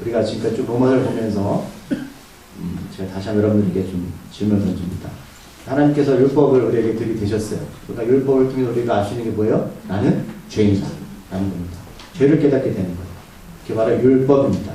우리가 지금까지 좀 로마서를 보면서 제가 다시 한번 여러분들에게 좀 질문을 던집니다. 하나님께서 율법을 우리에게 들이대셨어요. 그러니까 율법을 통해 우리가 알 수 있는 게 뭐예요? 나는 죄인이다 라는 겁니다. 죄를 깨닫게 되는 거예요. 그게 바로 율법입니다.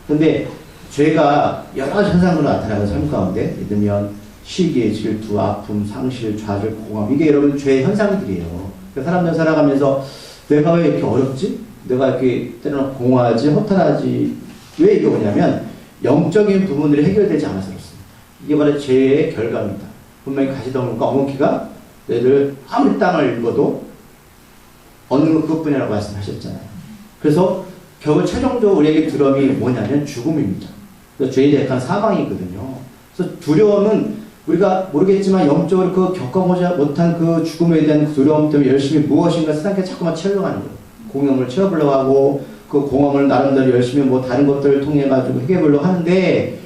그런데 죄가 여러 가지 현상으로 나타나는 삶 가운데 예를 들면 시기, 질투, 아픔, 상실, 좌절, 공허, 이게 여러분 죄의 현상들이에요. 그러니까 사람들 살아가면서 내가 왜 이렇게 어렵지? 내가 이렇게 때로는 공허하지, 허탈하지. 왜 이게 뭐냐면 영적인 부분들이 해결되지 않아서 그렇습니다. 이게 바로 죄의 결과입니다. 분명히 가시덤불과 엉겅퀴가 너희들 아무리 땅을 읽어도 얻는 건 그것뿐이라고 말씀하셨잖아요. 그래서 결국 최종적으로 우리에게 두려움이 뭐냐면 죽음입니다. 그래서 죄에 대한 사망이거든요. 그래서 두려움은 우리가 모르겠지만 영적으로 그 겪어보지 못한 그 죽음에 대한 두려움 때문에 열심히 무엇인가 세상에 자꾸만 채우려고 하는 거예요. 공허을 채워보려고 하고 그 공허을 나름대로 열심히 뭐 다른 것들을 통해 가지고 해결하려고 하는데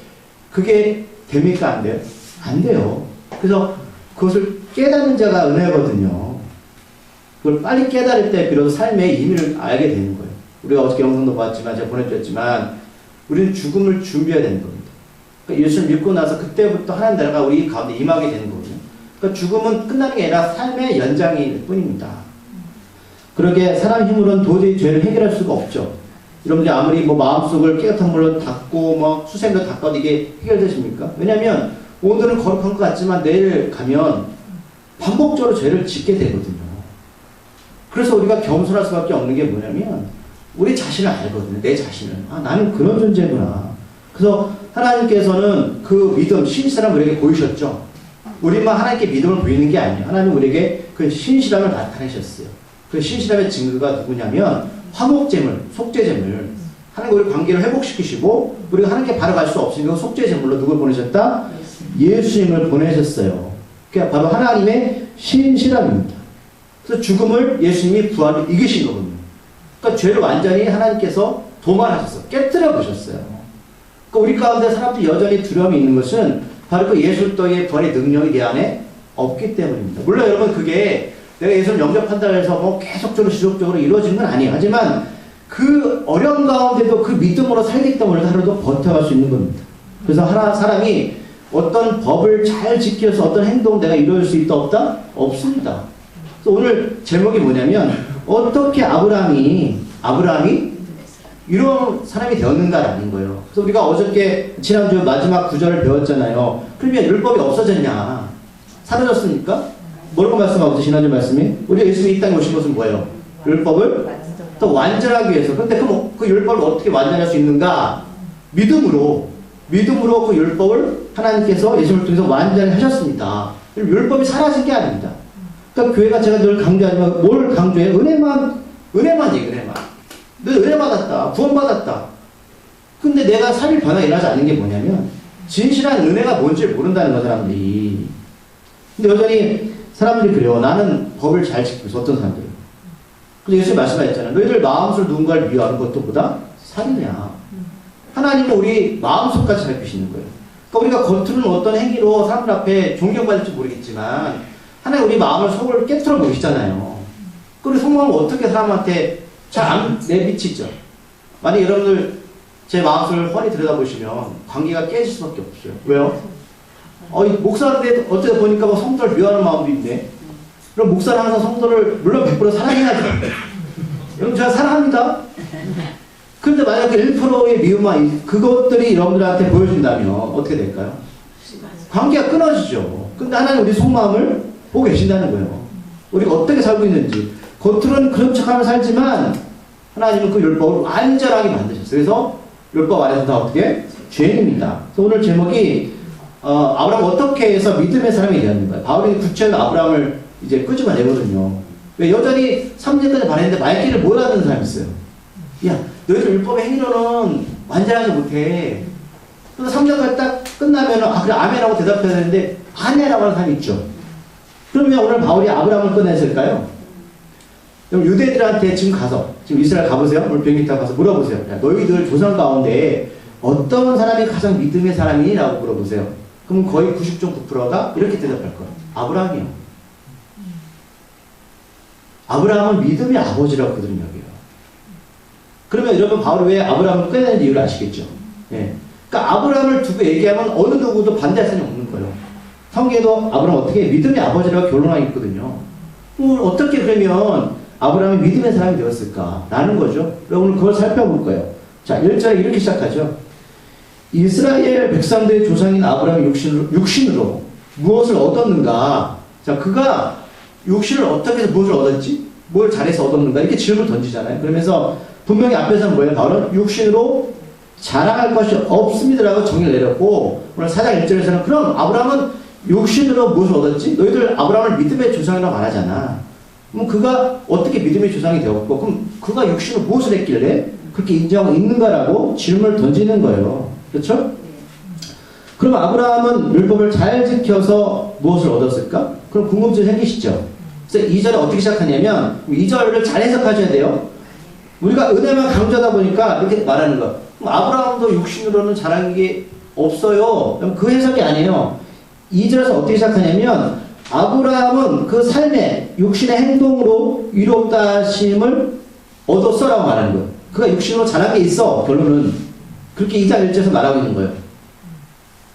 그게 됩니까? 안 돼요? 안 돼요. 그래서 그것을 깨닫는 자가 은혜거든요. 그걸 빨리 깨달을 때 비로소 삶의 의미를 알게 되는 거예요. 우리가 어저께 영상도 봤지만 제가 보내드렸지만 우리는 죽음을 준비해야 되는 겁니다. 그러니까 예수를 믿고 나서 그때부터 하나님 나라가 우리 가운데 임하게 되는 거거든요. 그러니까 죽음은 끝나는 게 아니라 삶의 연장일 뿐입니다. 그러게 사람 힘으로는 도저히 죄를 해결할 수가 없죠. 여러분들이 아무리 뭐 마음속을 깨끗한 물로 닦고 뭐 수세미로 닦아도 이게 해결되십니까? 왜냐하면 오늘은 거룩한 것 같지만 내일 가면 반복적으로 죄를 짓게 되거든요. 그래서 우리가 겸손할 수밖에 없는 게 뭐냐면 우리 자신을 알거든요. 내 자신을. 아, 나는 그런 존재구나. 그래서 하나님께서는 그 믿음, 신실함을 우리에게 보이셨죠. 우리만 하나님께 믿음을 보이는 게 아니에요. 하나님 우리에게 그 신실함을 나타내셨어요. 그 신실함의 증거가 누구냐면 화목제물, 속죄제물. 하나님과 우리 관계를 회복시키시고 우리가 하나님께 바로 갈 수 없으니까 속죄제물로 누굴 보내셨다? 예수님을 보내셨어요. 그게 바로 하나님의 신실함입니다. 그래서 죽음을 예수님이 부활로 이기신 거거든요. 그러니까 죄를 완전히 하나님께서 도말하셨어요. 깨뜨려 보셨어요. 그러니까 우리 가운데 사람들이 여전히 두려움이 있는 것은 바로 그 예수 그리스도의 부활의 능력이 내 안에 없기 때문입니다. 물론 여러분 그게 내가 예수를 영접한다고 해서 뭐 계속적으로 지속적으로 이루어지는 건 아니에요. 하지만 그 어려운 가운데도 그 믿음으로 살기 때문에 하루도 버텨갈 수 있는 겁니다. 그래서 사람이 어떤 법을 잘 지켜서 어떤 행동을 내가 이룰 수 있다 없다? 없습니다. 그래서 오늘 제목이 뭐냐면 어떻게 아브라함이 이런 사람이 되었는가라는 거예요. 그래서 우리가 어저께 지난주 마지막 구절을 배웠잖아요. 그러면 율법이 없어졌냐? 사라졌습니까? 뭐라고 말씀하고 지난주 말씀이? 우리가 예수님이 이 땅에 오신 것은 뭐예요? 율법을 또 완전하기 위해서. 그런데 그 율법을 어떻게 완전할 수 있는가? 믿음으로 그 율법을 하나님께서 예수님을 통해서 완전히 하셨습니다. 율법이 사라진 게 아닙니다. 그러니까 교회가 제가 늘 강조하지만 뭘 강조해? 은혜만 얘기해, 은혜만. 너 은혜 받았다. 구원받았다. 근데 내가 삶의 변화가 일어나지 않는 게 뭐냐면 진실한 은혜가 뭔지 모른다는 거 사람들이. 근데 여전히 사람들이 그래요. 나는 법을 잘 지키고 있어. 어떤 사람들은. 근데 예수님 말씀하셨잖아요. 너희들 마음속으로 누군가를 미워하는 것보다 살이냐. 하나님은 우리 마음속까지 살피시는 거예요. 그러니까 우리가 겉으로는 어떤 행위로 사람들 앞에 존경받을지 모르겠지만 하나님 우리 마음을 속을 깨트려 보시잖아요. 그리고 속마음을 어떻게 사람한테 잘 안 내비치죠. 만약 여러분들 제 마음속을 훤히 들여다보시면 관계가 깨질 수밖에 없어요. 왜요? 목사인데 어쩌다 보니까 뭐 성도를 미워하는 마음도 있네. 그럼 목사는 항상 성도를 물론 100% 사랑해야죠. 여러분 제가 사랑합니다. 그런데 만약 그 1%의 미움만 그것들이 여러분들한테 보여준다면 어떻게 될까요? 관계가 끊어지죠. 근데 하나님 우리 속마음을 보고 계신다는 거예요. 우리가 어떻게 살고 있는지. 겉으로는 그런 척하면서 살지만 하나님은 그 율법을 완전하게 만드셨어요. 그래서 율법 안에서 다 어떻게? 죄인입니다. 그래서 오늘 제목이 아브라함 어떻게 해서 믿음의 사람이 되었는가. 바울이 구체적으로 아브라함을 이제 끄집어내거든요. 왜 여전히 3년까지 반했는데 말귀를 못 알아듣는 사람이 있어요. 야, 너희들 율법의 행위로는 완전하지 못해. 그래서 3년까지 딱 끝나면은 그래 아멘하고 대답해야 되는데 아니라고 하는 사람이 있죠. 그러면 오늘 바울이 아브라함을 꺼냈을까요? 그럼 유대인들한테 지금 이스라엘 가보세요. 오늘 비행기 타고 가서 물어보세요. 야, 너희들 조상 가운데 어떤 사람이 가장 믿음의 사람이니? 라고 물어보세요. 그럼 거의 90.9%가 이렇게 대답할 거예요. 아브라함이요. 아브라함은 믿음의 아버지라고 그들은 여겨요. 그러면 여러분 바울이 왜 아브라함을 꺼내는 이유를 아시겠죠? 예. 그러니까 아브라함을 두고 얘기하면 어느 누구도 반대할 사람이 없는 거예요. 성경에도 아브라함 어떻게 믿음의 아버지라고 결론하고 있거든요. 어떻게 그러면 아브라함이 믿음의 사람이 되었을까? 라는 거죠. 오늘 그걸 살펴볼 거예요. 자, 1절에 이렇게 시작하죠. 이스라엘 백성들의 조상인 아브라함이 육신으로 무엇을 얻었는가? 자, 그가 육신을 어떻게 해서 무엇을 얻었지? 뭘 잘해서 얻었는가? 이렇게 질문을 던지잖아요. 그러면서 분명히 앞에서는 뭐예요? 바울은 육신으로 자랑할 것이 없습니다라고 정의를 내렸고, 오늘 4장 1절에서는 그럼 아브라함은 육신으로 무엇을 얻었지? 너희들 아브라함을 믿음의 조상이라고 말하잖아. 그럼 그가 어떻게 믿음의 조상이 되었고, 그럼 그가 육신으로 무엇을 했길래 그렇게 인정하고 있는가라고 질문을 던지는 거예요. 그렇죠? 그럼 아브라함은 율법을 잘 지켜서 무엇을 얻었을까? 그럼 궁금증이 생기시죠? 그래서 2절에 어떻게 시작하냐면 2절을 잘 해석하셔야 돼요. 우리가 은혜만 강조하다 보니까 이렇게 말하는 거. 그럼 아브라함도 육신으로는 자랑한 게 없어요. 그럼 그 해석이 아니에요. 2절에서 어떻게 시작하냐면 아브라함은 그 삶의 육신의 행동으로 위롭다 하심을 얻었어라고 말하는 거예요. 그가 육신으로 자랑한 게 있어. 결론은 그렇게 2장 1절에서 말하고 있는 거예요.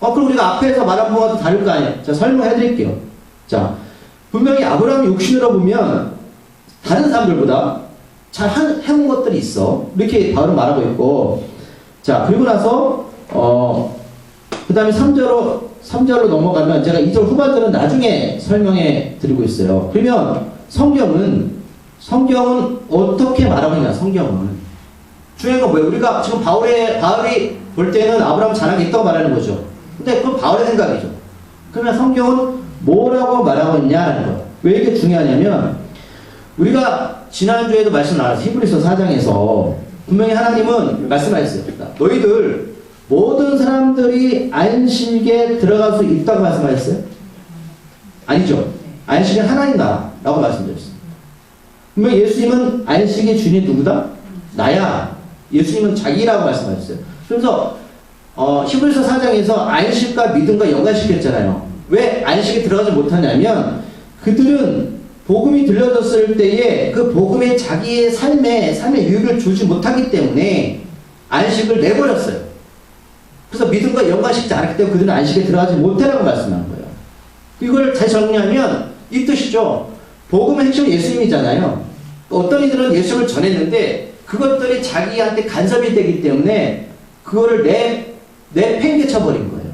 그럼 우리가 앞에서 말한 거와도 다를 거 아니에요. 자, 설명해 드릴게요. 자, 분명히 아브라함이 육신으로 보면 다른 사람들보다 잘 해온 것들이 있어. 이렇게 바울은 말하고 있고, 자, 그리고 나서 그 다음에 3절로 넘어가면 제가 2절 후반절은 나중에 설명해 드리고 있어요. 그러면 성경은 어떻게 말하고 있냐, 성경은. 중요한 건 뭐예요? 우리가 지금 바울이 볼 때는 아브라함 자랑이 있다고 말하는 거죠. 근데 그건 바울의 생각이죠. 그러면 성경은 뭐라고 말하고 있냐는 거예요. 왜 이게 중요하냐면, 우리가 지난주에도 말씀 나눴어요. 히브리서 4장에서 분명히 하나님은 말씀하셨어요. 너희들 모든 사람들이 안식에 들어갈 수 있다고 말씀하셨어요? 아니죠. 안식은 하나님 나라고 말씀드렸어요. 분명히 예수님은 안식의 주인이 누구다? 나야. 예수님은 자기라고 말씀하셨어요. 그래서 히브리서 4장에서 안식과 믿음과 연관시켰잖아요. 왜 안식에 들어가지 못하냐면 그들은 복음이 들려졌을 때에 그 복음에 자기의 삶의 유익을 주지 못하기 때문에 안식을 내버렸어요. 그래서 믿음과 연관시키지 않았기 때문에 그들은 안식에 들어가지 못해라고 말씀하는 거예요. 이걸 잘 정리하면 이 뜻이죠. 복음의 핵심은 예수님이잖아요. 어떤 이들은 예수님을 전했는데 그것들이 자기한테 간섭이 되기 때문에 그거를 내팽개쳐버린 거예요.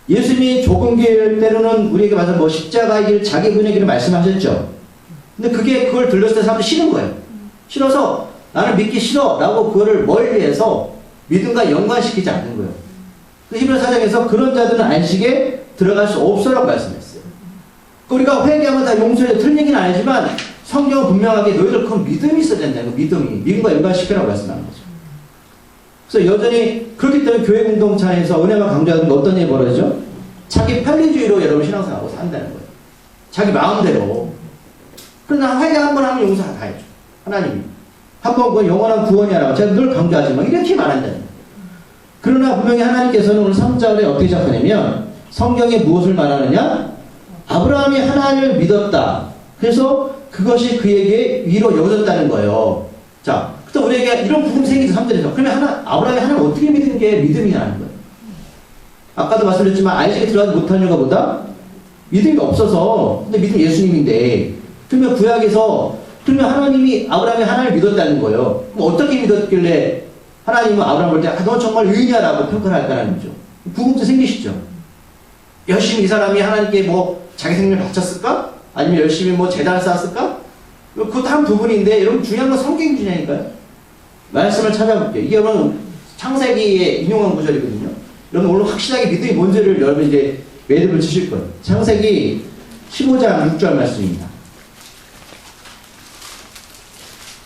예수님이 조금길 때로는 우리에게 맞아 십자가의 길, 자기 분의 길을 말씀하셨죠. 근데 그걸 들렸을 때 사람들이 싫은 거예요. 싫어서 나는 믿기 싫어 라고 그거를 멀리해서 믿음과 연관시키지 않는 거예요. 히브리서 4장에서 그런 자들은 안식에 들어갈 수 없어라고 말씀했어요. 우리가 회개하면 다 용서해. 틀린 얘기는 아니지만 성경은 분명하게 너희들 그건 믿음이 있어야 된다는 거예요. 믿음과 연관시키라고 말씀하는 거죠. 그래서 여전히 그렇기 때문에 교회 공동체 안에서 은혜만 강조하는 어떤 일이 벌어지죠? 자기 편리주의로 여러분 신앙생활하고 산다는 거예요. 자기 마음대로. 그러나 회개 한 번 하면 용서 다 해줘. 하나님이. 한 번 그 영원한 구원이라고 제가 늘 강조하지만 이렇게 말한다는 거예요. 그러나 분명히 하나님께서는 오늘 3절에 어떻게 시작하냐면 성경에 무엇을 말하느냐? 아브라함이 하나님을 믿었다. 그래서 그것이 그에게 위로 여겨졌다는 거예요. 자, 그래서 우리에게 이런 부분이 생기죠. 3절에서. 그러면 아브라함이 하나님을 어떻게 믿는 게 믿음이라는 거예요. 아까도 말씀드렸지만 안식에 들어가지 못한 이유가 뭐다? 믿음이 없어서. 근데 믿음 예수님인데. 그러면 구약에서 그러면 하나님이 아브라함이 하나님을 믿었다는 거예요. 그럼 어떻게 믿었길래 하나님은 아브라함을 볼 때 너 정말 의인이야라고 평가를 할까라는 거죠. 궁금증 생기시죠? 열심히 이 사람이 하나님께 자기 생명을 바쳤을까? 아니면 열심히 재단을 쌓았을까? 그것도 한 부분인데 여러분 중요한 건 성경 중요하니까요. 말씀을 찾아볼게요. 이게 여러분 창세기에 인용한 구절이거든요. 여러분 오늘 확실하게 믿음이 뭔지를 여러분 이제 매듭을 치실 거예요. 창세기 15장 6절 말씀입니다.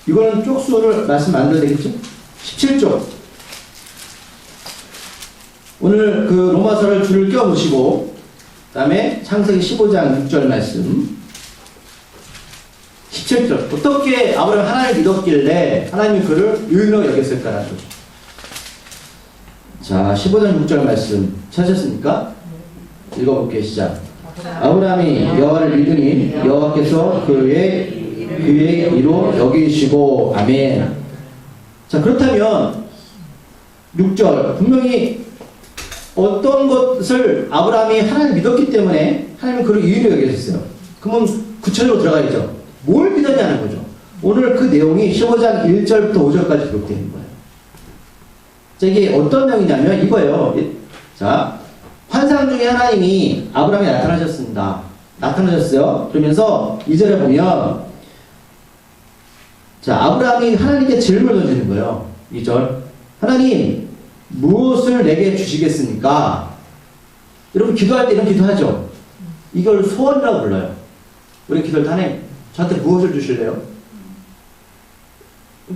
이거는 쪽수를 말씀 안 드려도 되겠죠? 17쪽. 오늘 그 로마서를 줄을 껴보시고 그 다음에 창세기 15장 6절 말씀 17절. 어떻게 아브라함이 하나님을 믿었길래 하나님이 그를 의인으로 여겼을까라는 거죠. 자, 15장 6절 말씀 찾으셨습니까? 읽어볼게요. 시작. 아브라함이 여호와를 믿으니 여호와께서 그의 그의 이로 여기시고. 아멘. 자, 그렇다면 6절 분명히 어떤 것을 아브라함이 하나님을 믿었기 때문에 하나님은 그를 의인으로 여기셨어요. 그러면 구체적으로 들어가야죠. 뭘 믿었냐는 거죠. 오늘 그 내용이 15장 1절부터 5절까지 기록되어 있는 거예요. 자, 이게 어떤 내용이냐면 이거예요. 자, 환상 중에 하나님이 아브라함에 나타나셨습니다. 나타나셨어요. 그러면서 2절에 보면, 자, 아브라함이 하나님께 질문을 던지는 거예요. 2절. 하나님, 무엇을 내게 주시겠습니까? 여러분, 기도할 때 이런 기도하죠? 이걸 소원이라고 불러요. 우리 기도할 때 하나님, 저한테 무엇을 주실래요?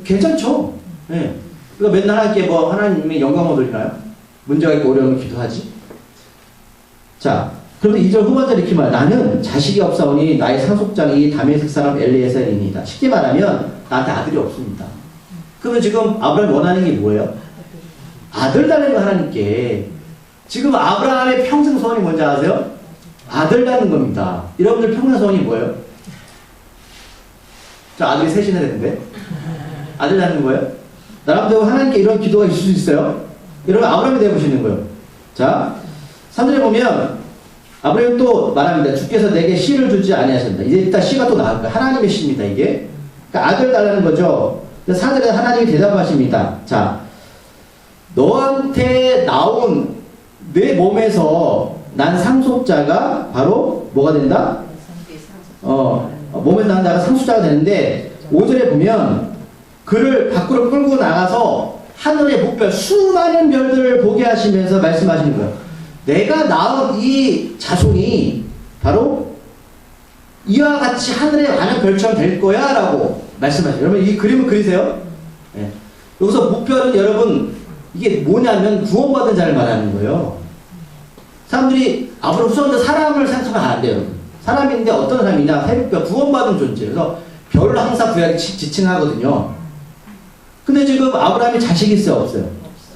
괜찮죠? 네. 그러니까 맨날 하나님께 뭐 하나님의 영광을 돌리나요? 문제가 있고 어려우면 기도하지? 자, 그런데 2절 후반절 이렇게 말, 나는 자식이 없사오니 나의 상속장이 다메섹 사람 엘리에셀이니이다. 쉽게 말하면 나한테 아들이 없습니다. 그러면 지금 아브라함이 원하는 게 뭐예요? 아들 달라는 거 하나님께. 지금 아브라함의 평생 소원이 뭔지 아세요? 아들 낳는 겁니다. 여러분들 평생 소원이 뭐예요? 저 아들이 셋이나 됐는데 아들 낳는 거예요? 나름대로 하나님께 이런 기도가 있을 수 있어요? 여러분 아브라함이 되어보시는 거예요. 자, 3절에 보면 아브라함이 또 말합니다. 주께서 내게 씨를 주지 아니하신다. 이제 일단 씨가 또 나올 거예요. 하나님의 씨입니다. 이게. 그러니까 아들 달라는 거죠. 4절에 하나님이 대답하십니다. 자, 너한테 나온 내 몸에서 난 상속자가 바로 뭐가 된다? 몸에서 난 자가 상속자가 되는데 5절에 보면 그를 밖으로 끌고 나가서 하늘의 목별 수많은 별들을 보게 하시면서 말씀하시는 거예요. 내가 낳은 이 자손이 바로 이와 같이 하늘의 많은 별처럼 될 거야 라고 말씀하시죠. 여러분 이 그림을 그리세요. 네. 여기서 목별은 여러분 이게 뭐냐면 구원받은 자를 말하는 거예요. 사람들이 앞으로 후손들 사람을 생각하면 안 돼요. 사람인데 어떤 사람이냐? 새벽별 구원받은 존재. 그래서 별로 항상 구약이 지칭하거든요. 근데 지금 아브라함이 자식이 있어요? 없어요?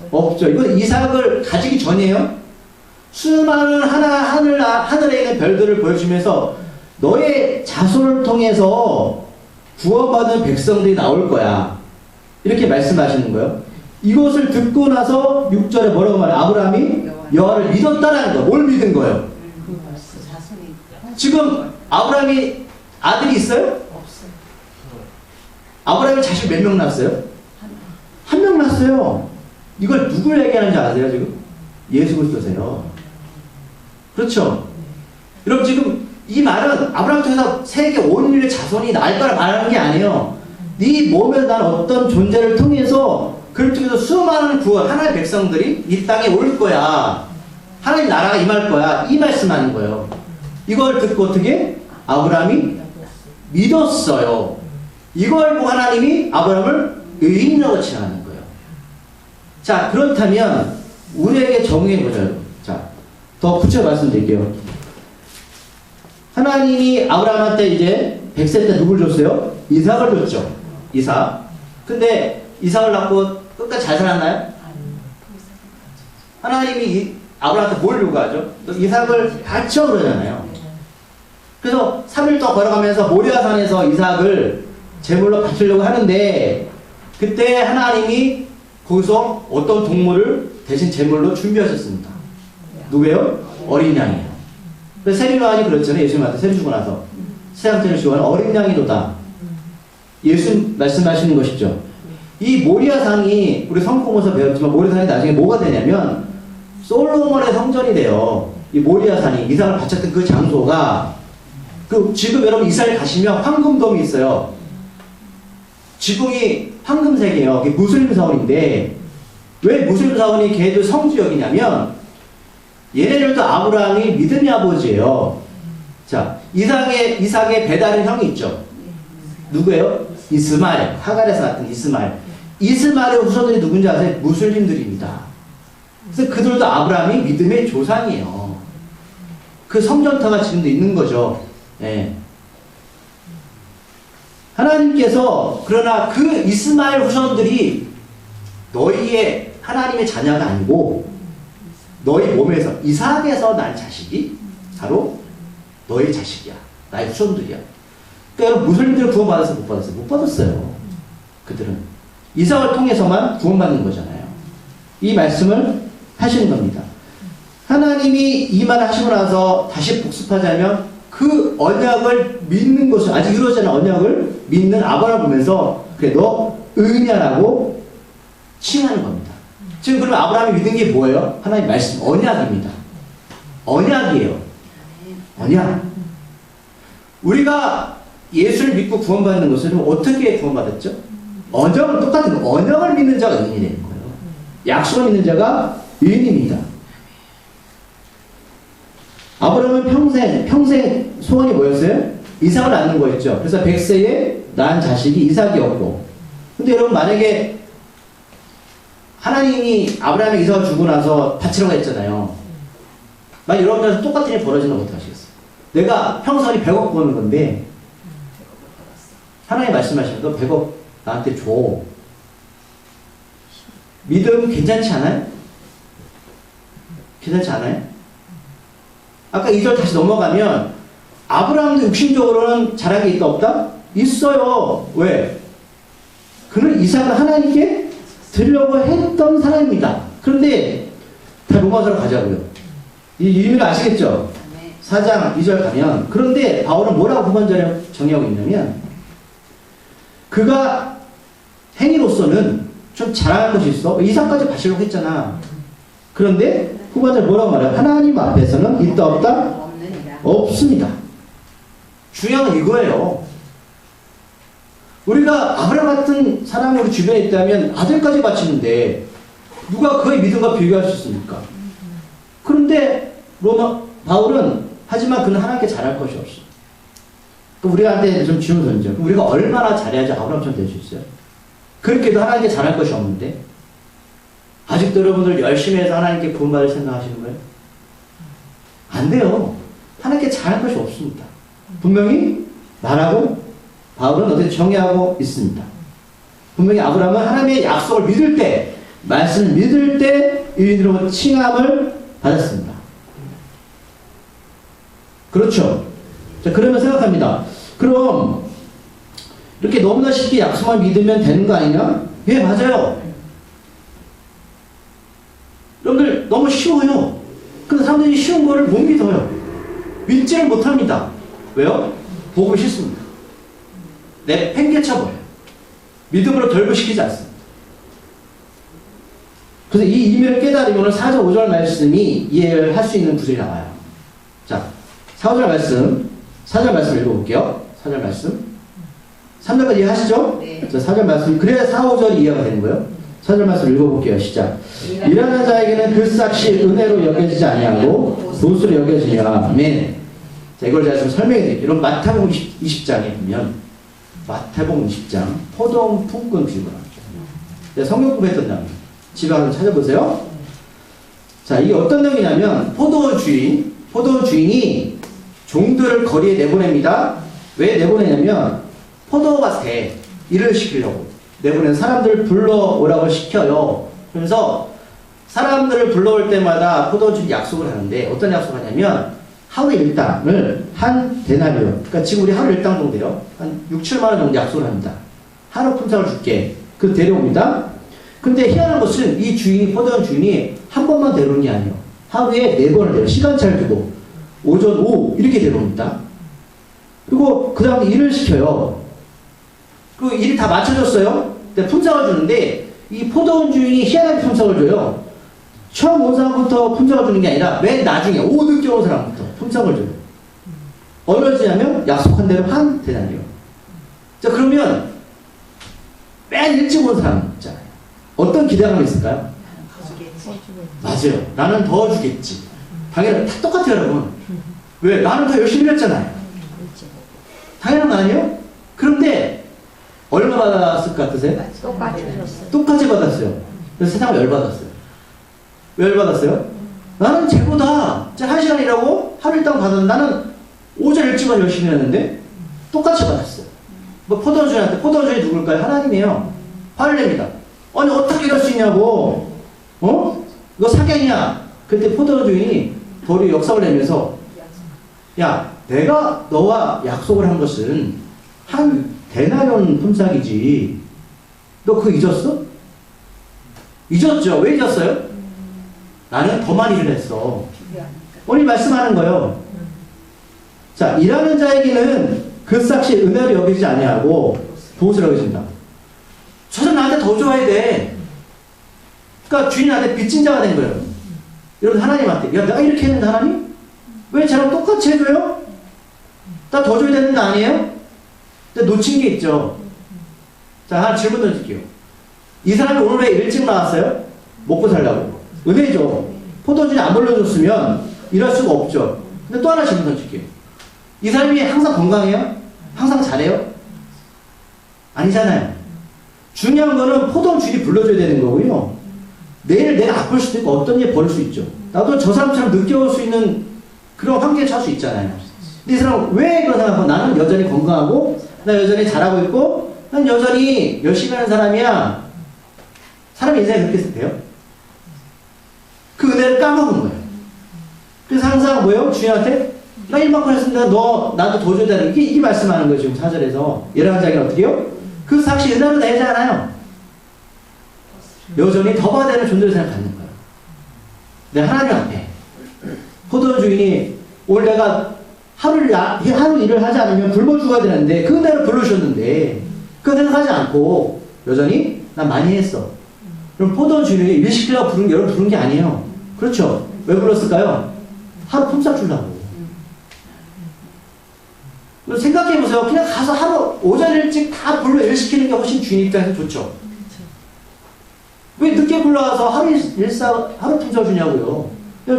없죠. 이건 이삭을 가지기 전이에요. 수많은 하늘에 있는 별들을 보여주면서 너의 자손을 통해서 구원받은 백성들이 나올 거야. 이렇게 말씀하시는 거예요. 이것을 듣고 나서 6절에 뭐라고 말해요? 아브라함이 여호와를 믿었다라는 거예요. 뭘 믿은 거예요? 지금 아브라함이 아들이 있어요? 없어요. 아브라함이 자식 몇 명 낳았어요? 한 명 낳았어요. 이걸 누굴 얘기하는지 아세요 지금? 예수 그리스도세요. 그렇죠? 여러분 지금 이 말은 아브라함 통해서 세계 온 인류의 자손이 날 거라 말하는 게 아니에요. 네 몸에 난 어떤 존재를 통해서 그를 통해서 수많은 구원 하나님의 백성들이 이 땅에 올 거야. 하나님 나라가 임할 거야. 이 말씀하는 거예요. 이걸 듣고 어떻게? 아브라함이 믿었어요. 이걸 보고 하나님이 아브라함을 의인이라고 칭하는 거예요. 자, 그렇다면 우리에게 적용해보자. 자, 더 구체적으로 말씀드릴게요. 하나님이 아브라함한테 이제 100세 때 누굴 줬어요? 이삭을 줬죠. 이삭. 근데 이삭을 낳고 끝까지 잘 살았나요? 하나님이 아브라함한테 뭘 요구하죠? 이삭을 바쳐 그러잖아요. 그래서 3일 동안 걸어가면서 모리아산에서 이삭을 제물로 바치려고 하는데 그때 하나님이 거기서 어떤 동물을 대신 제물로 준비하셨습니다. 누구예요? 어린 양이에요. 그래서 세리요한이 그랬잖아요. 예수님한테 세리 주고 나서 세상태를 주고는 어린 양이로다. 예수 말씀하시는 것이죠. 이 모리아산이 우리 성공에서 배웠지만 모리아산이 나중에 뭐가 되냐면 솔로몬의 성전이 돼요. 이 모리아산이 이삭을 바쳤던 그 장소가 그 지금 여러분 이스라엘 가시면 황금돔이 있어요. 지붕이 황금색이에요. 그게 무슬림 사원인데 왜 무슬림 사원이 걔들 성지역이냐면 얘네들도 아브라함이 믿음의 아버지예요. 자, 이삭의 배다른 형이 있죠. 누구예요? 이스마엘. 하갈에서 낳은 이스마엘. 이스마엘의 후손들이 누군지 아세요? 무슬림들입니다. 그래서 그들도 아브라함이 믿음의 조상이에요. 그 성전터가 지금도 있는 거죠. 예. 하나님께서 그러나 그 이스마엘 후손들이 너희의 하나님의 자녀가 아니고 너희 몸에서 이삭에서 난 자식이 바로 너희 자식이야. 나의 후손들이야. 그러니까 무슬림들은 구원받았어요? 못 받았어요? 못 받았어요. 그들은. 이삭을 통해서만 구원받는 거잖아요. 이 말씀을 하시는 겁니다. 하나님이 이 말을 하시고 나서 다시 복습하자면 그 언약을 믿는 것을, 아직 이루어지지 않은 언약을 믿는 아브라함을 보면서 그래 너 의인이라고 칭하는 겁니다. 지금 그러면 아브라함이 믿은 게 뭐예요? 하나님 말씀, 언약입니다. 언약이에요. 언약. 우리가 예수를 믿고 구원받는 것은 어떻게 구원받았죠? 언약은 똑같은 거. 언약을 믿는 자가 의인이 되는 거예요. 약속을 믿는 자가 의인입니다. 아브라함은 평생 소원이 뭐였어요? 이삭을 낳는 거였죠. 그래서 100세에 낳은 자식이 이삭이었고. 근데 여러분 만약에 하나님이 아브라함에게 이삭을 주고 나서 바치라고 했잖아요. 만약 여러분들한테 똑같은 일이 벌어지면 어떡하시겠어요? 내가 평생이 100억 버는 건데 하나님 말씀하시면 너 100억 나한테 줘. 믿음 괜찮지 않아요? 괜찮지 않아요? 아까 2절 다시 넘어가면 아브라함도 육신적으로는 잘한 게 있다 없다? 있어요. 왜? 그는 이삭을 하나님께 드리려고 했던 사람입니다. 그런데 다 로마서로 가자고요. 이 의미를 아시겠죠? 4장 2절 가면 그런데 바울은 뭐라고 후반절에 정의하고 있냐면 그가 행위로서는 좀 자랑할 것이 있어. 이삭까지 바치려고 했잖아. 그런데 후반절 뭐라고 말해요? 하나님 앞에서는 있다 없다? 없습니다. 중요한 건 이거예요. 우리가 아브라함 같은 사람이 우리 주변에 있다면 아들까지 바치는데 누가 그의 믿음과 비교할 수 있습니까? 그런데 바울은 하지만 그는 하나님께 잘할 것이 없어. 우리한테 좀 질문 던져. 우리가 얼마나 잘해야지 아브라함처럼 될 수 있어요? 그렇게도 하나님께 잘할 것이 없는데 아직도 여러분들 열심히 해서 하나님께 구원받을 생각하시는 거예요? 안 돼요. 하나님께 잘할 것이 없습니다. 분명히 말하고 바울은 어떻게 정의하고 있습니다. 분명히 아브라함은 하나님의 약속을 믿을 때, 말씀을 믿을 때 의인으로 칭함을 받았습니다. 그렇죠? 자, 그러면 생각합니다. 그럼 이렇게 너무나 쉽게 약속만 믿으면 되는 거 아니냐? 예, 맞아요. 여러분들 너무 쉬워요. 근데 사람들이 쉬운 거를 못 믿어요. 믿지를 못합니다. 왜요? 복음이 싫습니다. 팽개쳐버려요. 믿음으로 결부시키지 않습니다. 그래서 이 의미를 깨달으면 오늘 4절 5절 말씀이 이해를 할 수 있는 구절이 나와요. 자, 4절 말씀 4절 말씀 읽어볼게요. 4절 말씀 3절까지 이해하시죠? 네. 자, 4절 말씀 그래야 4, 5절이 이해가 되는 거예요. 4절 말씀 읽어볼게요. 시작. 일하는 자에게는 그 싹이 은혜로 여겨지지 아니하고 돈수로 여겨지냐. 아멘. 자, 이걸 제가 좀 설명해 드릴게요. 이런 마태복음 20장에 보면 마태복음 20장 포도원 품꾼 비유가 나왔죠. 성경 공부했던 내용. 집에 가서 찾아보세요. 자, 이게 어떤 내용이냐면 포도원 주인이 종들을 거리에 내보냅니다. 왜 내보내냐면 포도가 돼. 일을 시키려고. 내보낸 사람들을 불러오라고 시켜요. 그래서 사람들을 불러올 때마다 포도주인이 약속을 하는데 어떤 약속을 하냐면 하루 일당을 한 데나리오. 그러니까 지금 우리 하루 일당 정도요. 한 6, 7만 원 정도 약속을 합니다. 하루 품삯을 줄게. 그 데려옵니다. 근데 희한한 것은 이 주인이, 포도원 주인이 한 번만 데려오는 게 아니에요. 하루에 4번을 데려. 시간차를 두고 오전, 오후 이렇게 데려옵니다. 그리고 그 다음에 일을 시켜요. 그 일이 다 맞춰졌어요. 근데 품삯을 주는데 이 포도원 주인이 희한하게 품삯을 줘요. 처음 온 사람부터 품삯을 주는 게 아니라 맨 나중에 오후 늦게 온 사람부터 품삯을 줘요. 얼마나 주냐면 약속한 대로 한 데나리오. 자, 그러면 맨 일찍 온 사람 있잖아요. 어떤 기대감이 있을까요? 맞아요. 나는 더 주겠지. 당연히 다 똑같아요, 여러분. 왜? 나는 더 열심히 했잖아요. 당연한 거 아니에요? 그런데 얼마 받았을 것 같으세요? 똑같이 받았어요. 그래서 세상을 열받았어요. 왜 열받았어요? 나는 쟤보다 1시간 일하고 하루 일당 받았는데 나는 오전 일찍만 열심히 했는데 똑같이 받았어요. 뭐 포도주인한테, 포도주인이 누굴까요? 하나님이에요. 화를 냅니다. 아니 어떻게 이럴 수 있냐고. 이거 사기냐? 그때 포도주인이 도리 역사를 내면서 야, 내가 너와 약속을 한 것은 한 데나리온 품삯이지. 너 그거 잊었어? 잊었죠? 왜 잊었어요? 나는 더 많이 일을 했어. 오늘 말씀하는 거예요. 자, 일하는 자에게는 그 삭시 은혜로 여기지 아니하고 보수로 여기진다. 저 사람 나한테 더 줘야 돼. 그러니까 주인이 나한테 빚진 자가 된 거예요. 여러분 하나님한테 야 내가 이렇게 했는데 하나님? 왜 저랑 똑같이 해줘요? 나 더 줘야 되는 거 아니에요? 근데 놓친 게 있죠. 자, 하나 질문 던질게요. 이 사람이 오늘 왜 일찍 나왔어요? 먹고 살라고. 은혜죠. 포도주를 안 불러줬으면 일할 수가 없죠. 근데 또 하나 질문 던질게요. 이 사람이 항상 건강해요? 항상 잘해요? 아니잖아요. 중요한 거는 포도주를 불러줘야 되는 거고요. 내일 내가 아플 수도 있고 어떤 일 벌일 수 있죠. 나도 저 사람처럼 늦게 올 수 있는 그런 환경에 처할 수 있잖아요. 근데 이 사람은 왜 그런 생각하고 나는 여전히 건강하고 나 여전히 잘하고 있고 난 여전히 열심히 하는 사람이야. 사람의 인생이 그렇게 돼요? 그 은혜를 까먹은 거예요. 그래서 항상 뭐예요? 주인한테 나 일만큼 했습니다. 너 나도 더 줘야 되는 이게 말씀하는 거예요. 지금 4절에서 일하는 자에게는 어떻게 해요? 그 삭시 은혜로 되지 않아요. 여전히 더 받아야 되는 존재를 생각하는 거예요. 내가 하나님 앞에 포도 주인이 오늘 내가 하루 일을 하지 않으면 굶어 죽어야 되는데 그 은혜를 부르셨는데 그 생각하지 않고 여전히 난 많이 했어. 그럼 포도 주인이 일 시키려고 여러분 부른 게 아니에요. 그렇죠? 왜 불렀을까요? 하루 품삯 주려고. 생각해보세요. 그냥 가서 하루 오전 일찍 다 불러 일 시키는 게 훨씬 주인 입장에서 좋죠. 왜 늦게 불러와서 하루 품삯 주냐고요.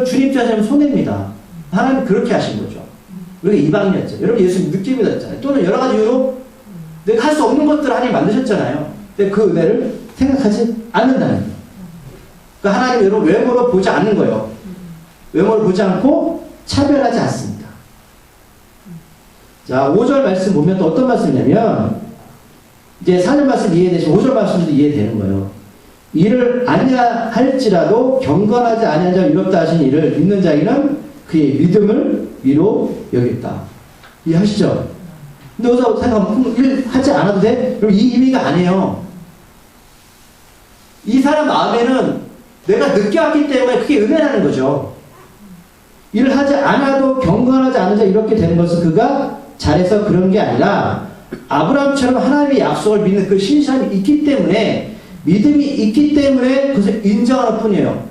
주님 입장에서는 손해입니다. 하나님 그렇게 하신 거죠. 우리가 이방인이었죠. 여러분 예수님 늦게 믿었잖아요. 또는 여러 가지 이유로 내가 할 수 없는 것들을 하나님 만드셨잖아요. 근데 그 은혜를 생각하지 않는다는 거예요. 그러니까 하나님 여러분 외모로 보지 않는 거예요. 외모를 보지 않고 차별하지 않습니다. 자, 5절 말씀 보면 또 어떤 말씀이냐면 이제 4절 말씀 이해되시고 5절 말씀도 이해되는 거예요. 일을 아니할지라도 경건하지 아니한 자 유럽다 하신 일을 믿는 자에게는 그의 믿음을 위로 여겼다. 이해하시죠? 근데 여기서 생각하면 일 하지 않아도 돼? 그럼 이 의미가 아니에요. 이 사람 마음에는 내가 늦게 왔기 때문에 그게 은혜라는 거죠. 일을 하지 않아도 경건하지 않은 자 이렇게 되는 것은 그가 잘해서 그런 게 아니라 아브라함처럼 하나님의 약속을 믿는 그 신실함이 있기 때문에 믿음이 있기 때문에 그것을 인정하는 뿐이에요.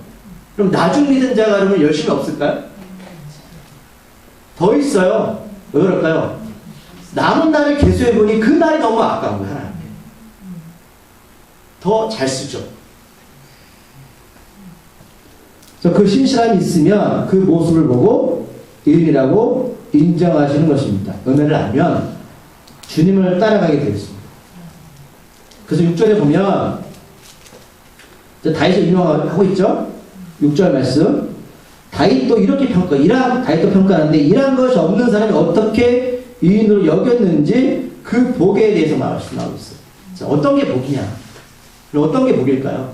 그럼 나중 믿은 자가 여러분 열심히 없을까요? 더 있어요. 왜 그럴까요? 남은 날을 계수해보니 그 날이 너무 아까운 거예요. 하나님께. 더 잘 쓰죠. 그래서 그 신실함이 있으면 그 모습을 보고 의인이라고 인정하시는 것입니다. 은혜를 알면 주님을 따라가게 되겠습니다. 그래서 6절에 보면 다윗을 인용하고 있죠. 6절 말씀. 다윗도 이렇게 다윗도 평가하는데 일한 것이 없는 사람이 어떻게 의인으로 여겼는지 그 복에 대해서 나오고 있어요. 자, 어떤 게 복이냐? 어떤 게 복일까요?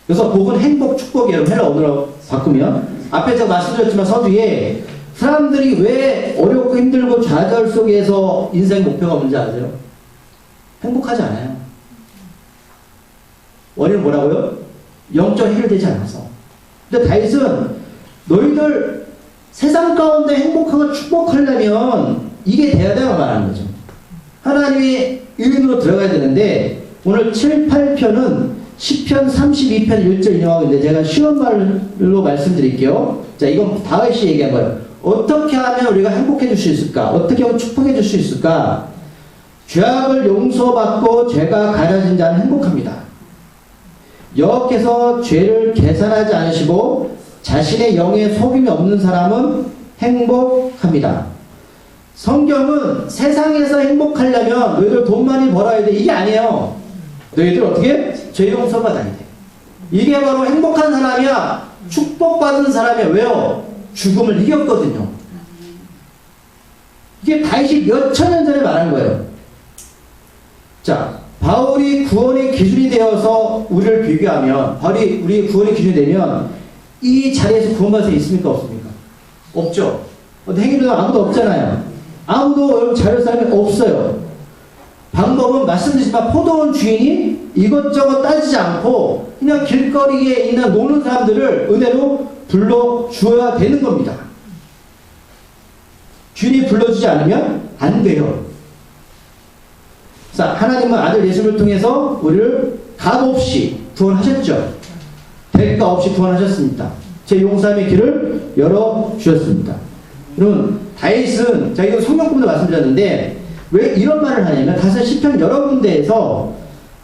그래서 복은 행복, 축복이에요. 헬라 언어로 바꾸면. 앞에 제가 말씀드렸지만 서두에 사람들이 왜 어렵고 힘들고 좌절 속에서 인생 목표가 뭔지 아세요? 행복하지 않아요. 원인은 뭐라고요? 영적 해결되지 않아서. 근데 다윗은 너희들 세상 가운데 행복하고 축복하려면 이게 돼야 되고 말하는 거죠. 하나님의 의인으로 들어가야 되는데 오늘 7, 8편은 10편 32편 1절 인용하고 있는데 제가 쉬운 말로 말씀드릴게요. 자, 이건 다윗이 얘기한 거예요. 어떻게 하면 우리가 행복해질 수 있을까? 어떻게 하면 축복해질 수 있을까? 죄악을 용서받고 죄가 가려진 자는 행복합니다. 여호와께서 죄를 계산하지 않으시고 자신의 영에 속임이 없는 사람은 행복합니다. 성경은 세상에서 행복하려면 너희들 돈 많이 벌어야 돼. 이게 아니에요. 너희들 어떻게? 죄 용서받아야 돼. 이게 바로 행복한 사람이야. 축복받은 사람이야. 왜요? 죽음을 이겼거든요. 이게 다윗이 몇천 년 전에 말한 거예요. 자, 바울이 구원의 기준이 되어서 우리를 비교하면, 바울이 우리 구원의 기준이 되면 이 자리에서 구원받을 수 있습니까? 없습니까? 없죠. 행위도 아무도 없잖아요. 아무도 여러분 자유할 사람이 없어요. 방법은 말씀드리지만 포도원 주인이 이것저것 따지지 않고 그냥 길거리에 있는 노는 사람들을 은혜로 불러주어야 되는 겁니다. 주인이 불러주지 않으면 안 돼요. 자, 하나님은 아들 예수를 통해서 우리를 값 없이 구원하셨죠. 대가 없이 구원하셨습니다. 제 용서함의 길을 열어주셨습니다. 여러분, 다윗은, 자, 이거 성경부터 말씀드렸는데, 왜 이런 말을 하냐면, 다섯 시편 여러 군데에서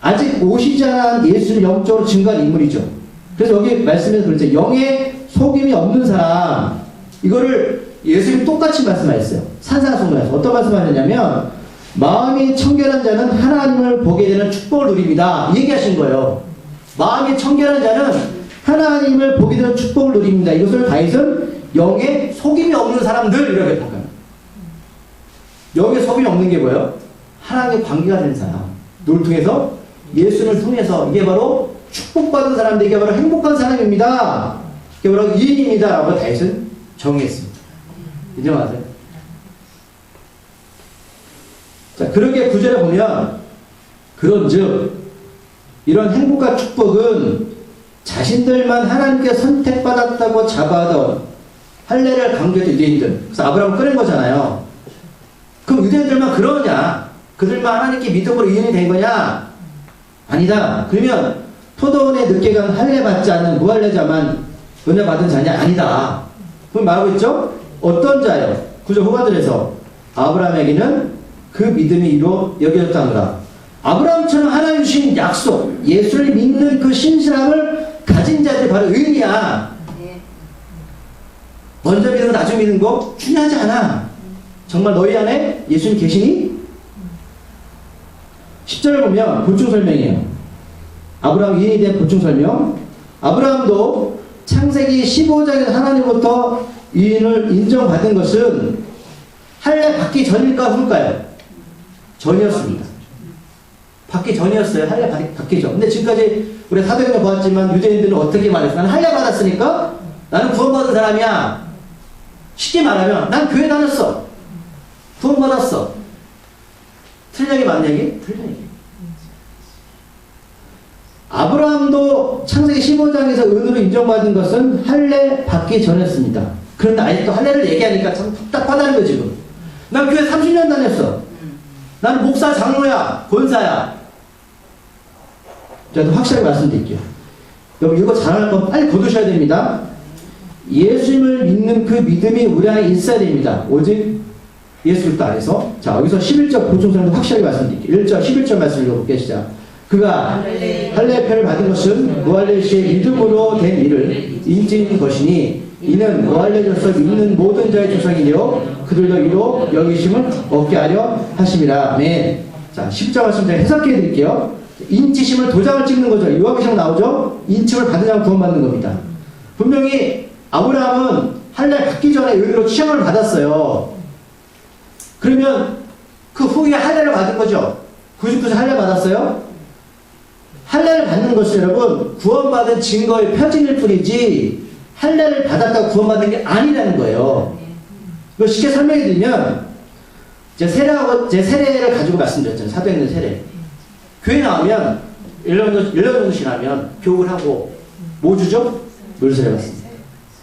아직 오시지 않은 예수를 영적으로 증거한 인물이죠. 그래서 여기 말씀에서 그렇죠. 영에 속임이 없는 사람, 이거를 예수님이 똑같이 말씀하셨어요. 산상수훈에서. 어떤 말씀을 하셨냐면, 마음이 청결한 자는 하나님을 보게 되는 축복을 누립니다. 이 얘기하신 거예요. 마음이 청결한 자는 하나님을 보게 되는 축복을 누립니다. 이것을 다윗은 영에 속임이 없는 사람들 이렇게 평가합니다. 영에 속임이 없는 게 뭐예요? 하나님의 관계가 된 사람. 누굴 통해서? 예수를 통해서. 이게 바로 축복받은 사람들, 이게 바로 행복한 사람입니다. 이게 바로 의인입니다. 라고 다윗은 정의했습니다. 인정하세요? 자, 그렇게 구절에 보면, 그런즉, 이런 행복과 축복은 자신들만 하나님께 선택받았다고 자부하던 할례를 강조했던 유대인들. 그래서 아브라함을 꺼낸 거잖아요. 그럼 유대인들만 그러냐? 그들만 하나님께 믿음으로 의인이 된 거냐? 아니다. 그러면 포도원에 늦게 간 할례 받지 않는 무할례자만 은혜 받은 자냐? 아니다. 그럼 말하고 있죠? 어떤 자요? 구절 후반절에서 아브라함에게는 그 믿음이 이로 여겨졌다느라. 아브라함처럼 하나님 주신 약속, 예수를 믿는 그 신실함을 가진 자들이 바로 의인이야. 먼저 믿는 거 나중에 믿는 거 중요하지 않아. 정말 너희 안에 예수님 계시니? 10절을 보면 보충 설명이에요. 아브라함 의인이 대한 보충 설명. 아브라함도 창세기 15장에서 하나님부터 의인을 인정받은 것은 할례 받기 전일까 후일까요? 전이었습니다. 받기 전이었어요. 할례 받기 전. 근데 지금까지 우리 사도행전 보았지만 유대인들은 어떻게 말했어? 나는 할례 받았으니까 나는 구원받은 사람이야. 쉽게 말하면 난 교회 다녔어. 구원받았어. 틀린 얘기 맞는 얘기? 틀린 얘기. 아브라함도 창세기 15장에서 은으로 인정받은 것은 할례 받기 전이었습니다. 그런데 아직도 할례를 얘기하니까 참 답답하다는 거 지금. 난 교회 30년 다녔어. 나는 목사, 장로야, 권사야. 제가 확실하게 말씀드릴게요. 여러분 이거 잘하는 건 빨리 거두셔야 됩니다. 예수님을 믿는 그 믿음이 우리 안에 있어야 됩니다. 오직 예수 그리스도 안에서. 자, 여기서 11절 보충설명도 확실하게 말씀드릴게요. 1절, 11절 말씀 읽어볼게요. 시작. 그가 할례의 표를 받은 것은 무할례시의 믿음으로 된 일을 인증인 것이니 이는 무할례로서 믿는 모든 자의 조상이요 그들도 이로 여기심을 얻게 하려 하심이라. 아멘. 자, 10절 말씀 제가 해석해 드릴게요. 인치심을 도장을 찍는 거죠. 요한계시록 나오죠? 인침을 받은 자가 구원받는 겁니다. 분명히 아브라함은 할례 받기 전에 의로 취함을 받았어요. 그러면 그 후에 할례를 받은 거죠. 99세 할례 받았어요? 할례를 받는 것은 여러분 구원받은 증거의 표징일 뿐이지 할례를 받았다고 구원받는 게 아니라는 거예요. 이거 쉽게 설명해 드리면 제 세례를 가지고 말씀드렸잖아요. 사도행전 세례. 교회 나오면 1년 정도 지나면 교육을 하고 뭐 주죠? 물세례 받습니다.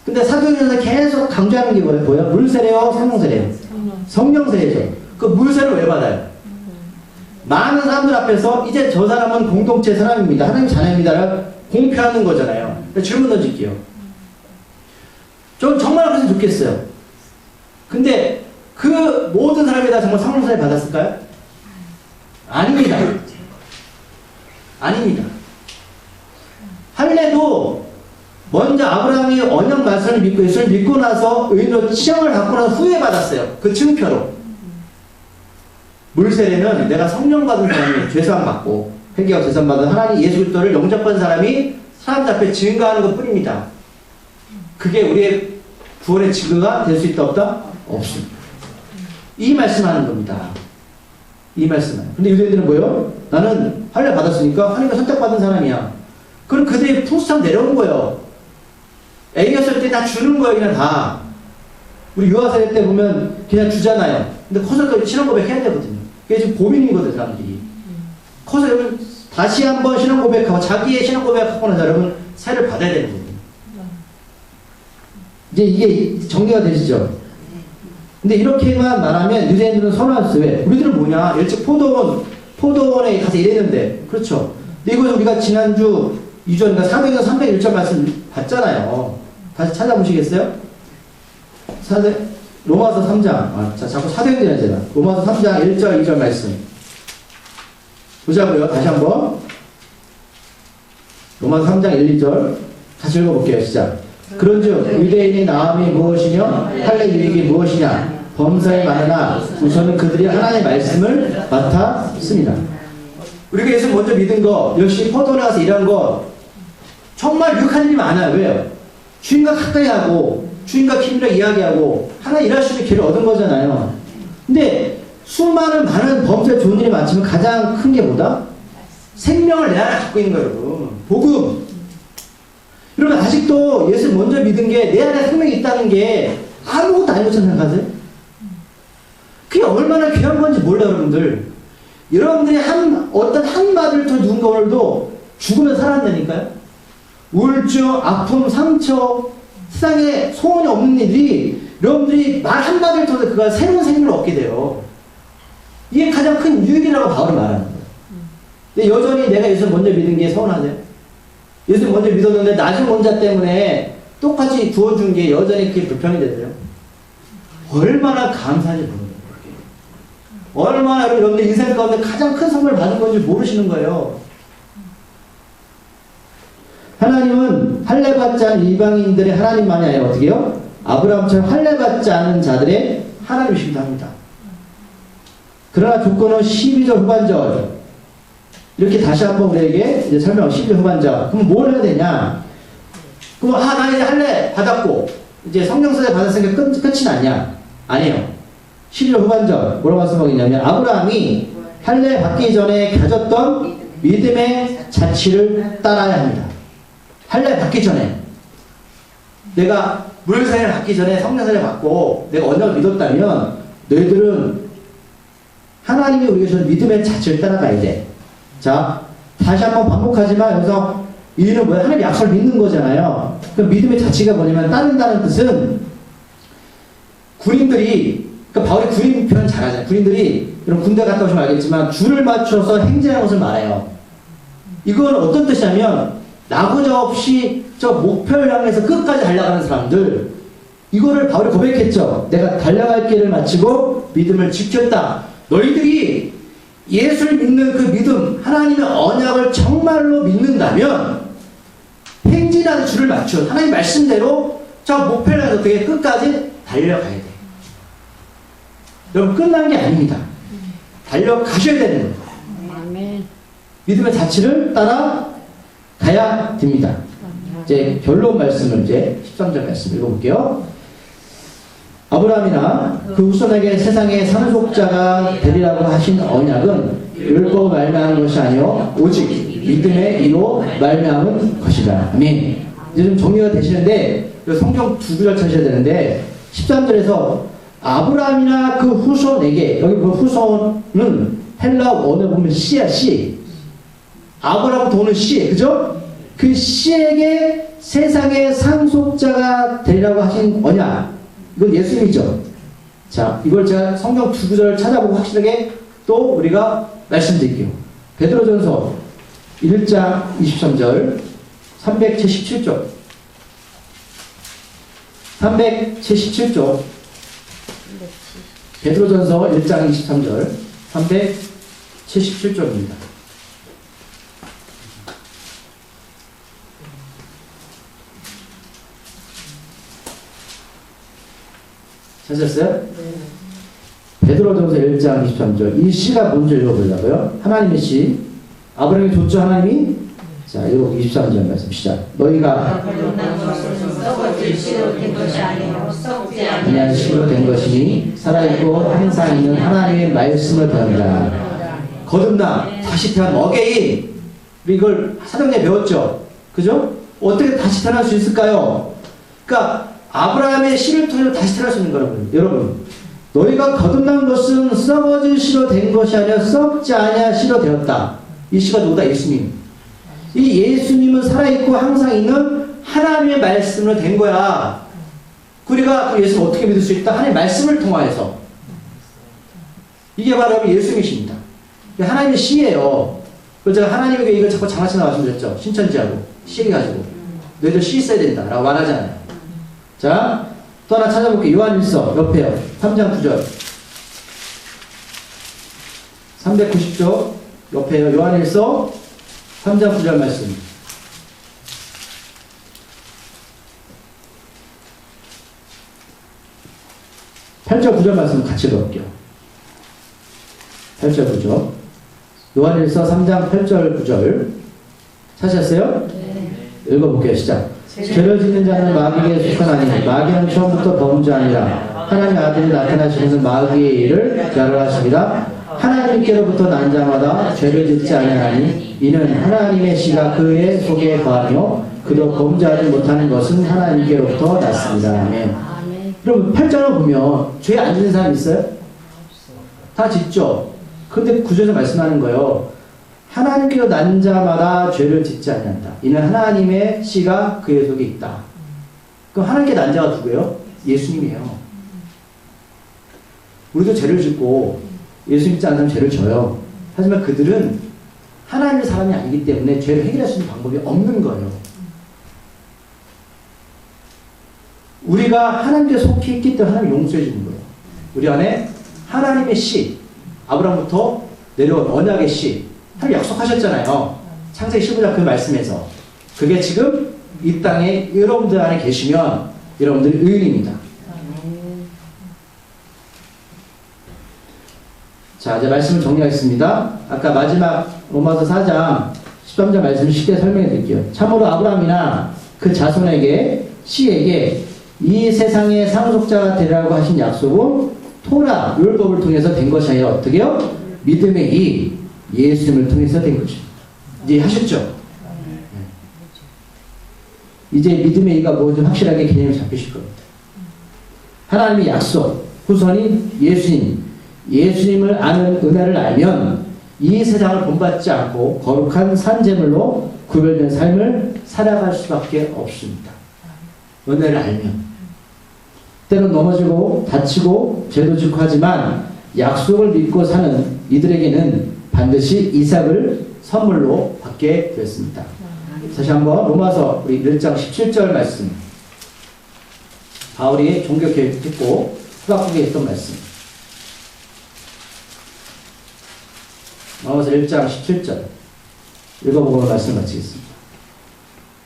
근데 사도행전에서 계속 강조하는 게 뭐예요? 물세례요? 성령세례요? 성령세례죠. 그 물세례를 왜 받아요? 많은 사람들 앞에서 이제 저 사람은 공동체 사람입니다. 하나님 자녀입니다를 공표하는 거잖아요. 질문 던질게요. 전 정말 그랬으면 좋겠어요. 근데 그 모든 사람이 다 정말 성령세례 받았을까요? 아닙니다. 아닙니다. 할례도 먼저 아브라함이 언약 말씀을 믿고 예수를 믿고 나서 의인으로 시험을 받고 나서 후에 받았어요. 그 증표로. 물세례는 내가 성령 받은 사람이 죄사함 받고 회개하고 죄사함 받은 하나님 예수 그리스도를 영접한 사람이 사람들 앞에 증거하는 것 뿐입니다. 그게 우리의 구원의 증거가 될 수 있다 없다? 없습니다. 이 말씀하는 겁니다. 이 말씀은. 근데 유대인들은 뭐예요? 나는 할례 받았으니까 하나님과 선택받은 사람이야. 그럼 그들이 풍수상 내려온 거예요. 애기였을 때 다 주는 거예요, 그냥 다. 우리 유아세대 때 보면 그냥 주잖아요. 근데 커서 또 신앙 고백 해야 되거든요. 그게 지금 고민이거든, 사람들이. 커서 여러분 다시 한번 신앙 고백하고 자기의 신앙 고백하고 나서 여러분 세를 받아야 되는 거예요. 이제 이게 정리가 되시죠? 근데 이렇게만 말하면 유대인들은 선호할 수 왜? 우리들은 뭐냐? 일찍 포도원에 가서 일했는데, 그렇죠? 근데 이거 우리가 지난주 2주, 그러니까 400년 301절 말씀 봤잖아요. 다시 찾아보시겠어요? 로마서 3장. 자꾸 사도행전이야, 제가. 로마서 3장 1절, 2절 말씀. 보자고요. 다시 한번. 로마서 3장 1, 2절. 다시 읽어볼게요. 시작. 그런즉 유대인의 나음이 무엇이며 할례 유익이 무엇이냐? 범사에 많으나 우선은 그들이 하나님의 말씀을 맡았습니다. 우리가 예수 먼저 믿은 거, 역시 포도원에 가서 일한 거 정말 유익한 일이 많아요. 왜요? 주인과 가까이 하고 주인과 긴밀하게 이야기하고 하나 일할 수 있는 기회를 얻은 거잖아요. 근데 수많은 많은 범사에 좋은 일이 많지만 가장 큰 게 뭐다? 생명을 내 안에 갖고 있는 거예요, 여러분. 복음. 여러분 아직도 예수 먼저 믿은 게 내 안에 생명이 있다는 게 아무것도 아닌 것처럼 생각하세요? 그게 얼마나 귀한 건지 몰라요, 여러분들. 여러분들이 어떤 한마디를 더 누군가 오늘도 죽으면 살았다니까요? 우울증, 아픔, 상처, 세상에 소원이 없는 일이 여러분들이 말 한마디를 통해서 그가 새로운 생명을 얻게 돼요. 이게 가장 큰 유익이라고 바울은 말하는 거예요. 근데 여전히 내가 예수 먼저 믿은 게 서운하세요? 예수 먼저 믿었는데 낮은 원자 때문에 똑같이 구워준 게 여전히 그게 불평이 되세요? 얼마나 감사한지 모르는 거예요. 얼마나 여러분들 인생 가운데 가장 큰 선물을 받은 건지 모르시는 거예요. 하나님은 할례받지 않은 이방인들의 하나님만이 아니라 어떻게 해요? 아브라함처럼 할례받지 않은 자들의 하나님이시기도 합니다. 그러나 조건은 12절 후반절. 이렇게 다시 한번 우리에게 이제 설명, 12절 후반절. 그럼 뭘 해야 되냐? 그럼, 나 이제 할례 받았고, 이제 성령세례 받았으니까 끝이 났냐? 아니에요. 12절 후반절. 뭐라고 말씀하겠냐면, 아브라함이 할례 받기 전에 가졌던 믿음의 자취를 따라야 합니다. 할례 받기 전에. 내가 물세례를 받기 전에 성령세례 받고, 내가 언약을 믿었다면, 너희들은 하나님이 우리에게 주신 믿음의 자취를 따라가야 돼. 자, 다시 한번 반복하지만 여기서 이유는 뭐야? 하나님 약속을 믿는 거잖아요. 그 믿음의 자취가 뭐냐면 따른다는 뜻은 군인들이, 그러니까 바울이 군인 표현 잘하잖아요. 군인들이, 여러분 군대 갔다 오시면 알겠지만 줄을 맞춰서 행진하는 것을 말해요. 이건 어떤 뜻이냐면 나고자 없이 저 목표를 향해서 끝까지 달려가는 사람들, 이거를 바울이 고백했죠. 내가 달려갈 길을 마치고 믿음을 지켰다. 너희들이 예수를 믿는 그 믿음, 하나님의 언약을 정말로 믿는다면 행진하는 줄을 맞춰 하나님 말씀대로 저 목표를 향해서 되게 끝까지 달려가야 돼. 여러분 끝난 게 아닙니다. 달려가셔야 되는 거예요. 아멘. 믿음의 자취를 따라가야 됩니다. 이제 결론 말씀을 이제 13절 말씀 읽어볼게요. 아브라함이나 그 후손에게 세상의 상속자가 되리라고 하신 언약은 율법 말미암은 것이 아니요 오직 믿음의 이로 말미암은 것이다. 아멘. 이제 좀 정리가 되시는데 성경 두 구절 찾으셔야 되는데 13절에서 아브라함이나 그 후손에게, 여기 그 후손은 헬라 원어 보면 씨야, 씨. 아브라함부터 오는 씨, 그죠? 그 씨에게 세상의 상속자가 되리라고 하신 언약, 이건 예수님이죠. 자, 이걸 제가 성경 두 구절을 찾아보고 확실하게 또 우리가 말씀드릴게요. 베드로전서 1장 23절 377쪽 377쪽 베드로전서 1장 23절 377쪽입니다. 찾으셨어요? 네. 베드로전서 1장 23절. 이 시가 뭔지 읽어보려고요. 하나님의 시. 아브라함이 줬죠, 하나님이? 자, 이거 23절 말씀 시작. 너희가 그냥 시로 된 것이니 살아있고 항상 있는 하나님의 말씀을 배운다. 거듭나 다시 태어난 어게인. 우리 이걸 사도행전에 배웠죠. 그죠? 어떻게 다시 태어날 수 있을까요? 그러니까 아브라함의 씨를 통해서 다시 태어날 수 있는 거라고요. 여러분, 너희가 거듭난 것은 썩어질 씨로 된 것이 아니라 썩지 아니할 씨로 되었다. 이 씨가 누구다? 예수님. 이 예수님은 살아있고 항상 있는 하나님의 말씀으로 된 거야. 우리가 그 예수를 어떻게 믿을 수 있다? 하나님의 말씀을 통하여서. 이게 바로 예수님이십니다. 하나님의 씨예요. 그래서 제가 하나님에게 이걸 자꾸 장난치나 말씀드렸죠. 신천지하고 씨 가지고 너희들 씨 있어야 된다 라고 말하잖아요. 자, 또 하나 찾아볼게요. 요한일서 옆에요. 3장 9절 390조 옆에요. 요한일서 3장 9절 말씀. (8절) (9절) 말씀 같이 볼게요. 8절 9절 요한일서 3장 8절 9절 찾으셨어요? 네. 읽어볼게요. 시작. 죄를 짓는 자는 마귀에게 속하나니 마귀는 처음부터 범죄하니라. 하나님의 아들이 나타나시는 마귀의 일을 결하십니다. 하나님께로부터 난 자마다 죄를 짓지 아니하니 이는 하나님의 씨가 그의 속에 거하며 그도 범죄하지 못하는 것은 하나님께로부터 났습니다. 아멘. 여러분 8절을 보면 죄 안 짓는 사람 있어요? 다 짓죠. 그런데 구절에서 말씀하는 거예요. 하나님께로 난 자마다 죄를 짓지 아니한다. 이는 하나님의 씨가 그의 속에 있다. 그럼 하나님께 난 자가 누구예요? 예수님이에요. 우리도 죄를 짓고 예수 믿지 않는 사람 죄를 져요. 하지만 그들은 하나님의 사람이 아니기 때문에 죄를 해결할 수 있는 방법이 없는 거예요. 우리가 하나님께 속해 있기 때문에 하나님이 용서해 주는 거예요. 우리 안에 하나님의 씨, 아브라함부터 내려온 언약의 씨, 하나님 약속하셨잖아요. 창세기 15장 그 말씀에서. 그게 지금 이 땅에 여러분들 안에 계시면 여러분들 의인입니다. 자, 이제 말씀을 정리하겠습니다. 아까 마지막 로마서 4장 13절 말씀을 쉽게 설명해 드릴게요. 참으로 아브라함이나 그 자손에게 씨에게 이 세상의 상속자가 되라고 하신 약속은 토라 율법을 통해서 된 것이 아니라 어떻게요? 믿음의 이 예수님을 통해서 된 것입니다. 이제 하셨죠? 이제 믿음의 이가 뭐든 확실하게 개념이 잡히실 겁니다. 하나님의 약속, 후손인 예수님, 예수님을 아는 은혜를 알면 이 세상을 본받지 않고 거룩한 산재물로 구별된 삶을 살아갈 수밖에 없습니다. 은혜를 알면. 때론 넘어지고 다치고 죄도 짓고 하지만 약속을 믿고 사는 이들에게는 반드시 이삭을 선물로 받게 됐습니다. 다시 한번 로마서 우리 1장 17절 말씀. 바울이 종교개혁했고 후각국에 했던 말씀. 로마서 1장 17절 읽어보고 말씀 마치겠습니다.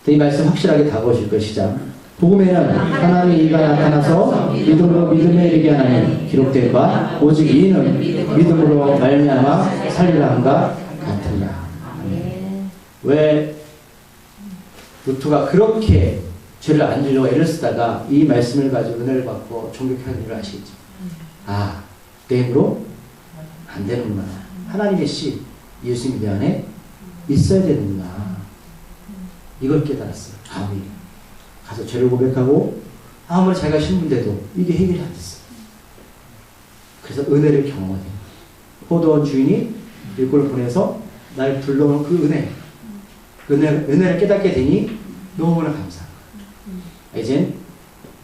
이 말씀 확실하게 다가오실 것이자 복음에는 하나님의 이가 나타나서 믿음으로 믿음에 이르게 하나니 기록된 바 오직 이는 믿음으로 말미암아 살리라 함과 같으리라. 왜 루트가 그렇게 죄를 안 지려고 애를 쓰다가 이 말씀을 가지고 은혜를 받고 존경하는 일을 아시겠죠? 아, 내 힘으로 안 되는구나. 하나님의 씨, 예수님 내 안에 있어야 되는구나. 이걸 깨달았어요. 바울이 가서 죄를 고백하고 아무리 자기가 신분인데도 이게 해결이 안 됐어요. 그래서 은혜를 경험하게 됩니다. 포도원 주인이 일꾼을 보내서 날 불러온 그 은혜를 깨닫게 되니 너무나 감사한 거예요. 이젠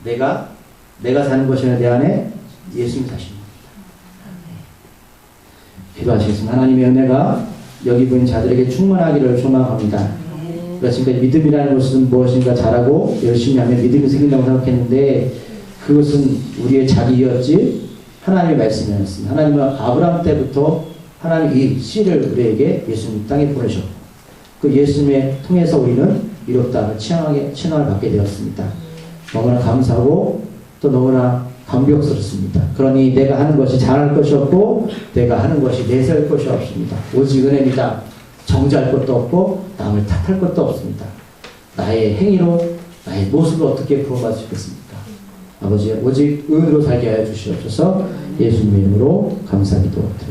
내가 사는 것이 아니라 내 안에 예수님 사시는 겁니다. 기도하시겠습니다. 하나님의 은혜가 여기 보인 자들에게 충만하기를 소망합니다. 우리가 지금까지 믿음이라는 것은 무엇인가 잘하고 열심히 하면 믿음이 생긴다고 생각했는데 그것은 우리의 자기였지 하나님의 말씀이었습니다. 하나님은 아브라함 때부터 하나님 이 씨를 우리에게 예수님 땅에 보내셨고 그 예수님의 통해서 우리는 이롭다 칭함을 받게 되었습니다. 너무나 감사하고 또 너무나 감격스럽습니다. 그러니 내가 하는 것이 잘할 것이 없고 내가 하는 것이 내세울 것이 없습니다. 오직 은혜입니다. 정죄할 것도 없고 남을 탓할 것도 없습니다. 나의 행위로 나의 모습을 어떻게 부어받을 수 있겠습니까? 아버지 오직 의로 살게 하여 주시옵소서. 예수님의 이름으로 감사기도 드립니다.